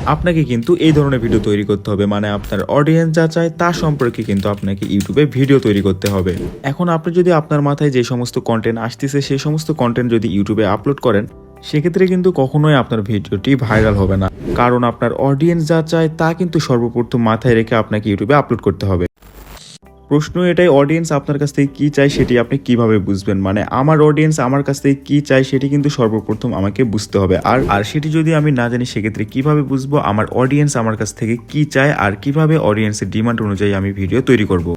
আপনাকে কিন্তু এই ধরনের ভিডিও তৈরি করতে হবে, মানে আপনার অডিয়েন্স যা চায় তা সম্পর্কে কিন্তু আপনাকে ইউটিউবে ভিডিও তৈরি করতে হবে। এখন আপনি যদি আপনার মাথায় যে সমস্ত কন্টেন্ট আসতেছে সেই সমস্ত কন্টেন্ট যদি ইউটিউবে আপলোড করেন, সেক্ষেত্রে কিন্তু কখনোই আপনার ভিডিওটি ভাইরাল হবে না, কারণ আপনার অডিয়েন্স যা চায় তা কিন্তু সর্বপ্রথম মাথায় রেখে আপনাকে ইউটিউবে আপলোড করতে হবে। প্রশ্ন এটাই, অডিয়েন্স আপনার কাছ থেকে কি চাই সেটি আপনি কিভাবে বুঝবেন? মানে আমার অডিয়েন্স আমার কাছ থেকে কি চাই সেটি কিন্তু সর্বপ্রথম আমাকে বুঝতে হবে। আর সেটি যদি আমি না জানি, সেক্ষেত্রে কিভাবে বুঝবো আমার অডিয়েন্স আমার কাছ থেকে কি চায় আর কিভাবে অডিয়েন্সের ডিমান্ড অনুযায়ী আমি ভিডিও তৈরি করব?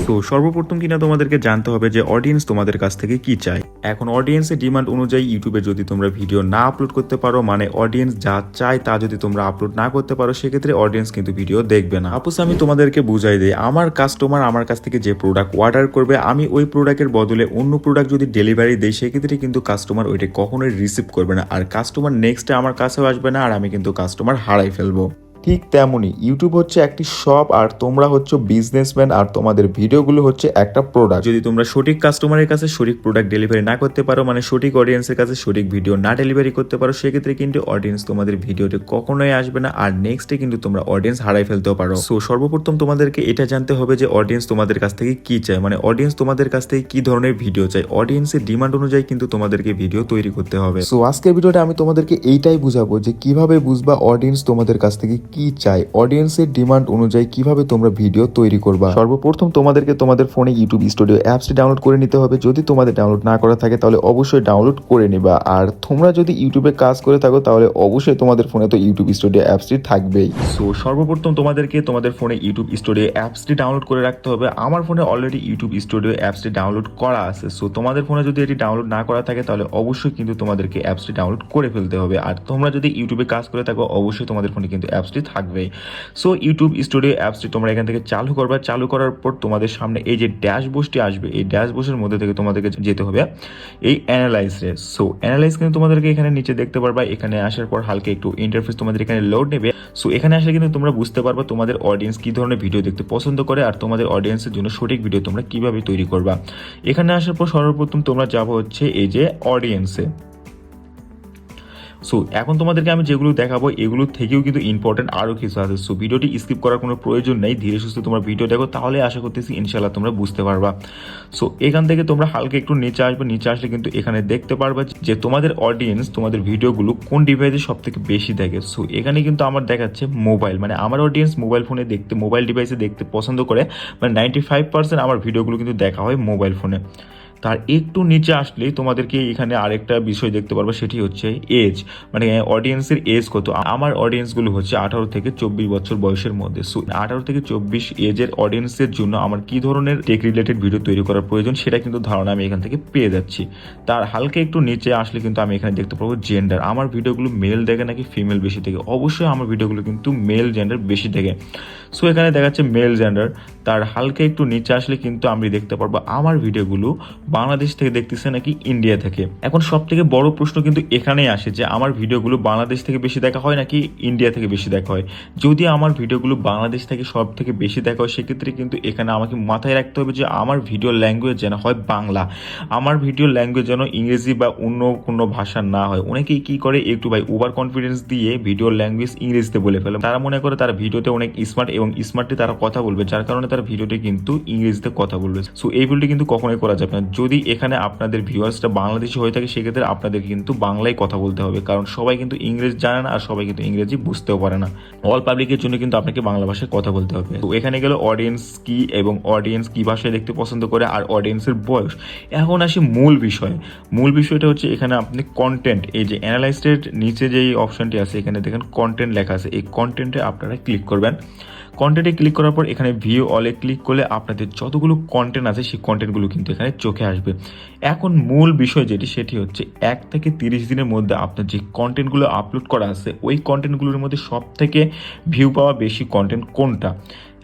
তো সর্বপ্রথম কিনা তোমাদেরকে জানতে হবে যে অডিয়েন্স তোমাদের কাছ থেকে কি চায়। এখন অডিয়েন্সের ডিমান্ড অনুযায়ী ইউটিউবে যদি তোমরা ভিডিও না আপলোড করতে পারো, মানে অডিয়েন্স যা চায় তা যদি তোমরা আপলোড না করতে পারো, সেক্ষেত্রে অডিয়েন্স কিন্তু ভিডিও দেখবে না। সাপোজ আমি তোমাদেরকে বুঝাই দিই, আমার কাস্টমার আমার কাছ থেকে যে প্রোডাক্ট অর্ডার করবে, আমি ওই প্রোডাক্টের বদলে অন্য প্রোডাক্ট যদি ডেলিভারি দেই, সেক্ষেত্রে কিন্তু কাস্টমার ওইটা কখনোই রিসিভ করবে না, আর কাস্টমার নেক্সটে আমার কাছেও আসবে না, আর আমি কিন্তু কাস্টমার হারাই ফেলবো। ঠিক তেমনই ইউটিউব হচ্ছে একটি শপ, আর তোমরা হচ্ছে বিজনেসম্যান, আর তোমাদের ভিডিওগুলো হচ্ছে একটা প্রোডাক্ট। যদি তোমরা সঠিক কাস্টমারের কাছে সঠিক প্রোডাক্ট ডেলিভারি না করতে পারো, মানে সঠিক অডিয়েন্সের কাছে সঠিক ভিডিও না ডেলিভারি করতে পারো, সেক্ষেত্রে কিন্তু অডিয়েন্স তোমাদের ভিডিওতে কখনোই আসবে না, আর নেক্সটে কিন্তু তোমরা অডিয়েন্স হারাই ফেলতেও পারো। সো সর্বপ্রথম তোমাদেরকে এটা জানতে হবে যে অডিয়েন্স তোমাদের কাছ থেকে কি চায়, মানে অডিয়েন্স তোমাদের কাছ থেকে কি ধরনের ভিডিও চাই। অডিয়েন্সের ডিমান্ড অনুযায়ী কিন্তু তোমাদেরকে ভিডিও তৈরি করতে হবে। সো আজকের ভিডিওটা আমি তোমাদেরকে এইটাই বুঝাবো যে কিভাবে বুঝবা অডিয়েন্স তোমাদের কাছ থেকে কি চাই, অডিয়েন্সের ডিমান্ড অনুযায়ী কিভাবে তোমরা ভিডিও তৈরি করবা। সর্বপ্রথম তোমাদেরকে তোমাদের ফোনে ইউটিউব স্টুডিও অ্যাপসটি ডাউনলোড করে নিতে হবে। যদি তোমাদের ডাউনলোড না করা থাকে তাহলে অবশ্যই ডাউনলোড করে নিবা, আর তোমরা যদি ইউটিউবে কাজ করে থাকো তাহলে অবশ্যই তোমাদের ফোনে তো ইউটিউব স্টুডিও অ্যাপসটি থাকবেই। সো সর্বপ্রথম তোমাদেরকে তোমাদের ফোনে ইউটিউব স্টুডিও অ্যাপসটি ডাউনলোড করে রাখতে হবে। আমার ফোনে অলরেডি ইউটিউব স্টুডিও অ্যাপসটি ডাউনলোড করা আছে। সো তোমাদের ফোনে যদি এটি ডাউনলোড না করা থাকে তাহলে অবশ্যই কিন্তু তোমাদেরকে অ্যাপসটি ডাউনলোড করে ফেলতে হবে, আর তোমরা যদি ইউটিউবে কাজ করে থাকো অবশ্যই তোমাদের ফোনে কিন্তু অ্যাপসটি থাকবেই। সো ইউটিউব স্টুডিও অ্যাপসটি তোমরা এখান থেকে চালু করবে। চালু করার পর তোমাদের সামনে এই যে ড্যাশবোর্ডটি আসবে, এই ড্যাশবোর্ডের মধ্যে থেকে তোমাদেরকে যেতে হবে এই অ্যানালাইজ রে। সো অ্যানালাইজ কিন্তু তোমাদেরকে এখানে নিচে দেখতে পারবা। এখানে আসার পর হালকা একটু ইন্টারফেস তোমাদের এখানে লোড নেবে। সো এখানে আসলে কিন্তু তোমরা বুঝতে পারবা তোমাদের অডিয়েন্স কি ধরনের ভিডিও দেখতে পছন্দ করে, আর তোমাদের অডিয়েন্সের জন্য সঠিক ভিডিও তোমরা কিভাবে তৈরি করবা। এখানে আসার পর সর্বপ্রথম তোমরা যাবো হচ্ছে এই যে অডিয়েন্সে। সো এখন তোমাদেরকে আমি যেগুলো দেখাবো এগুলো থেকেও কিন্তু ইম্পর্টেন্ট আরও কিছু আছে। সো ভিডিওটি স্কিপ করার কোনো প্রয়োজন নেই, ধীরে সুস্থে তোমরা ভিডিও দেখো, তাহলে আশা করতেছি ইনশাল্লাহ তোমরা বুঝতে পারবা। সো এখান থেকে তোমরা হালকা একটু নিচে আসবে। নিচে আসলে কিন্তু এখানে দেখতে পারবা যে তোমাদের অডিয়েন্স তোমাদের ভিডিওগুলো কোন ডিভাইসে সব থেকে বেশি দেখে। সো এখানে কিন্তু আমার দেখাচ্ছে মোবাইল, মানে আমার অডিয়েন্স মোবাইল ফোনে দেখতে, মোবাইল ডিভাইসে দেখতে পছন্দ করে, মানে 95% আমার ভিডিওগুলো কিন্তু দেখা হয় মোবাইল ফোনে। তার একটু নিচে আসলেই তোমাদেরকে এখানে আরেকটা বিষয় দেখতে পারবো, সেটি হচ্ছে এজ, মানে অডিয়েন্সের এজ কত। আমার অডিয়েন্সগুলো হচ্ছে 18 থেকে 24 বছর বয়সের মধ্যে। সো 18 থেকে 24 এজের অডিয়েন্সের জন্য আমার কি ধরনের টেক রিলেটেড ভিডিও তৈরি করার প্রয়োজন সেটা কিন্তু ধারণা আমি এখান থেকে পেয়ে যাচ্ছি। তার হালকা একটু নিচে আসলে কিন্তু আমি এখানে দেখতে পাবো জেন্ডার, আমার ভিডিওগুলো মেল দেখে নাকি ফিমেল বেশি দেখে। অবশ্যই আমার ভিডিওগুলো কিন্তু মেল জেন্ডার বেশি দেখে। সো এখানে দেখাচ্ছে মেল জেন্ডার। তার হালকা একটু নিচে আসলে কিন্তু আমি দেখতে পারবো আমার ভিডিওগুলো বাংলাদেশ থেকে দেখতেছে নাকি ইন্ডিয়া থেকে। এখন সব থেকে বড় প্রশ্ন কিন্তু এখানেই আসে যে আমার ভিডিওগুলো বাংলাদেশ থেকে বেশি দেখা হয় নাকি ইন্ডিয়া থেকে বেশি দেখা হয়। যদি আমার ভিডিওগুলো বাংলাদেশ থেকে সব থেকে বেশি দেখা হয়, সেক্ষেত্রে কিন্তু এখানে আমাকে মাথায় রাখতে হবে যে আমার ভিডিও ল্যাঙ্গুয়েজ যেন হয় বাংলা, আমার ভিডিও ল্যাঙ্গুয়েজ যেন ইংরেজি বা অন্য কোনো ভাষা না হয়। অনেকেই কি করে একটু ভাই ওভার কনফিডেন্স দিয়ে ভিডিও ল্যাঙ্গুয়েজ ইংরেজিতে বলে ফেলে। তারা মনে করে তারা ভিডিওতে অনেক স্মার্ট এবং স্মার্টলি তারা কথা বলবে, যার কারণে তার ভিডিওতে কিন্তু ইংরেজিতে কথা বলবে। সো এই ভুলটি কিন্তু কখনোই করা যাবে না। যদি এখানে আপনাদের ভিউয়ার্সটা বাংলাদেশি হয়ে থাকে, সেক্ষেত্রে আপনাদের কিন্তু বাংলায় কথা বলতে হবে, কারণ সবাই কিন্তু ইংরেজি জানে না, আর সবাই কিন্তু ইংরেজি বুঝতেও পারে না। অল পাবলিকের জন্য কিন্তু আপনাকে বাংলা ভাষায় কথা বলতে হবে। তো এখানে গেল অডিয়েন্স কি এবং অডিয়েন্স কি ভাষায় দেখতে পছন্দ করে, আর অডিয়েন্সের বয়স। এখন আসি মূল বিষয়। মূল বিষয়টা হচ্ছে এখানে আপনি কন্টেন্ট, এই যে অ্যানালাইজের নিচে যেই অপশনটি আছে এখানে দেখেন কন্টেন্ট লেখা আছে, এই কন্টেন্টে আপনারা ক্লিক করবেন। কন্টেন্টে ক্লিক করার পর এখানে ভিউ অলে ক্লিক করলে আপনাদের যতগুলো কন্টেন্ট আছে সেই কন্টেন্টগুলো কিন্তু এখানে চোখে আসবে। এখন মূল বিষয় যেটি, সেটি হচ্ছে 1 থেকে 30 দিনের মধ্যে আপনার যে কন্টেন্টগুলো আপলোড করা আছে ওই কন্টেন্টগুলোর মধ্যে সব থেকে ভিউ পাওয়া বেশি কন্টেন্ট কোনটা।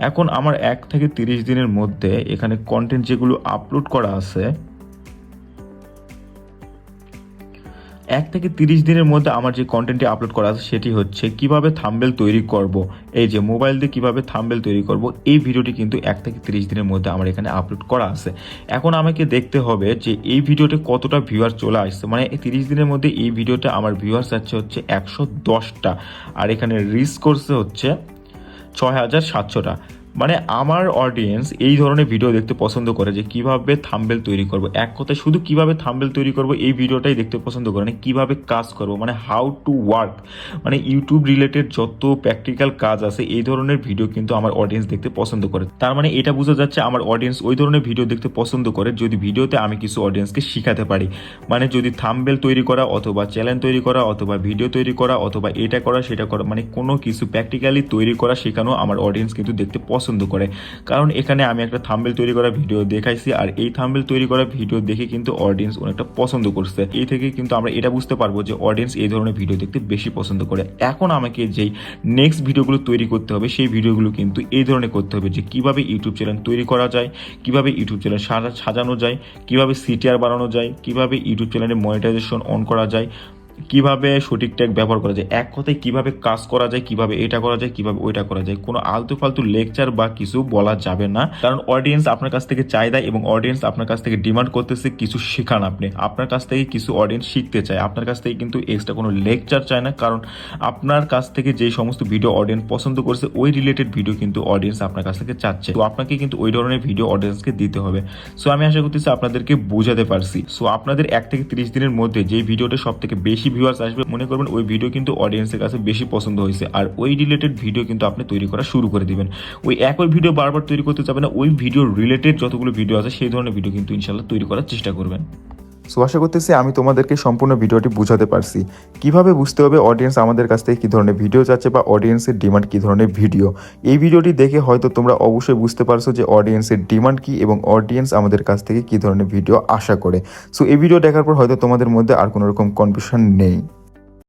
এখন আমার 1 থেকে 30 দিনের মধ্যে এখানে কন্টেন্ট যেগুলো আপলোড করা আছে, 1 থেকে 30 দিনের মধ্যে আমার যে কন্টেন্টটি আপলোড করা আছে সেটি হচ্ছে কিভাবে থাম্বনেল তৈরি করব। এই যে মোবাইল দিয়ে কিভাবে থাম্বনেল তৈরি করব, এই ভিডিওটি কিন্তু 1 থেকে 30 দিনের মধ্যে আমার এখানে আপলোড করা আছে। এখন আমাকে দেখতে হবে যে এই ভিডিওতে কতটা ভিউয়ার চলে আসছে, মানে এই 30 দিনের মধ্যে এই ভিডিওতে আমার ভিউয়ার্স আছে হচ্ছে 110টা, আর এখানে রিচ করছে হচ্ছে 6700টা। মানে আমার অডিয়েন্স এই ধরনের ভিডিও দেখতে পছন্দ করে যে কিভাবে থাম্বনেল তৈরি করব। এক কথায় শুধু কিভাবে থাম্বনেল তৈরি করব এই ভিডিওটাই দেখতে পছন্দ করে, মানে কিভাবে কাজ করব, মানে হাউ টু ওয়ার্ক, মানে ইউটিউব রিলেটেড যত প্র্যাকটিক্যাল কাজ আছে এই ধরনের ভিডিও কিন্তু আমার অডিয়েন্স দেখতে পছন্দ করে। তার মানে এটা বোঝা যাচ্ছে আমার অডিয়েন্স ওই ধরনের ভিডিও দেখতে পছন্দ করে যদি ভিডিওতে আমি কিছু অডিয়েন্সকে শিখাতে পারি। মানে যদি থাম্বনেল তৈরি করা অথবা চ্যানেল তৈরি করা অথবা ভিডিও তৈরি করা অথবা এটা করা সেটা করা, মানে কোনো কিছু প্র্যাকটিক্যালি তৈরি করা শেখানো আমার অডিয়েন্স কিন্তু দেখতে পছন্দ করে। কারণ এখানে আমি একটা থাম্বনেল তৈরি করা ভিডিও দেখাইছি, আর এই থাম্বনেল তৈরি করা ভিডিও দেখে কিন্তু অডিয়েন্স অনেকটা পছন্দ করছে। এই থেকে কিন্তু আমরা এটা বুঝতে পারবো যে অডিয়েন্স এই ধরনের ভিডিও দেখতে বেশি পছন্দ করে। এখন আমাকে যেই নেক্সট ভিডিওগুলো তৈরি করতে হবে সেই ভিডিওগুলো কিন্তু এই ধরনের করতে হবে যে কিভাবে ইউটিউব চ্যানেল তৈরি করা যায়, কিভাবে ইউটিউব চ্যানেল সাজানো যায়, কিভাবে সিটিআর বাড়ানো যায়, কিভাবে ইউটিউব চ্যানেলে মনিটাইজেশন অন করা যায়, কিভাবে সঠিক ট্যাগ ব্যবহার করা যায়, এক কথায় কিভাবে কাজ করা যায়, কিভাবে এটা করা যায়, কিভাবে ওইটা করা যায়। কোনো আলতু ফালতু লেকচার বা কিছু বলা যাবে না, কারণ অডিয়েন্স আপনার কাছ থেকে চাহিদা এবং অডিয়েন্স আপনার কাছ থেকে ডিমান্ড করতেছে কিছু শেখান। আপনি আপনার কাছ থেকে কিছু অডিয়েন্স শিখতে চায়, আপনার কাছ থেকে কিন্তু এক্সট্রা কোনো লেকচার চায় না, কারণ আপনার কাছ থেকে যে সমস্ত ভিডিও অডিয়েন্স পছন্দ করছে ওই রিলেটেড ভিডিও কিন্তু অডিয়েন্স আপনার কাছ থেকে চাচ্ছে। তো আপনাকে কিন্তু ওই ধরনের ভিডিও অডিয়েন্সকে দিতে হবে। সো আমি আশা করতেছি আপনাদেরকে বোঝাতে পারছি। সো আপনাদের 1 থেকে 30 দিনের মধ্যে যে ভিডিওটা সব থেকে বেশি ভিউয়ার্স আসবে মনে করবেন ওই ভিডিও কিন্তু অডিয়েন্সের কাছে বেশি পছন্দ হয়েছে, আর ওই রিলেটেড ভিডিও কিন্তু আপনি তৈরি করা শুরু করে দিবেন। ওই একই ভিডিও বারবার তৈরি করতে যাবেন না, ওই ভিডিও রিলেটেড যতগুলো ভিডিও আছে সেই ধরনের ভিডিও কিন্তু ইনশাল্লাহ তৈরি করার চেষ্টা করবেন। সো আশা করতেছি আমি তোমাদেরকে সম্পূর্ণ ভিডিওটি বুঝাতে পারছি। কিভাবে বুঝতে হবে অডিয়েন্স আমাদের কাছ থেকে কী ধরনের ভিডিও চাচ্ছে বা অডিয়েন্সের ডিমান্ড কী ধরনের ভিডিও। এই ভিডিওটি দেখে হয়তো তোমরা অবশ্যই বুঝতে পারছো যে অডিয়েন্সের ডিমান্ড কী এবং অডিয়েন্স আমাদের কাছ থেকে কী ধরনের ভিডিও আশা করে। সো এই ভিডিও দেখার পর হয়তো তোমাদের মধ্যে আর কোনো রকম কনফিউশন নেই।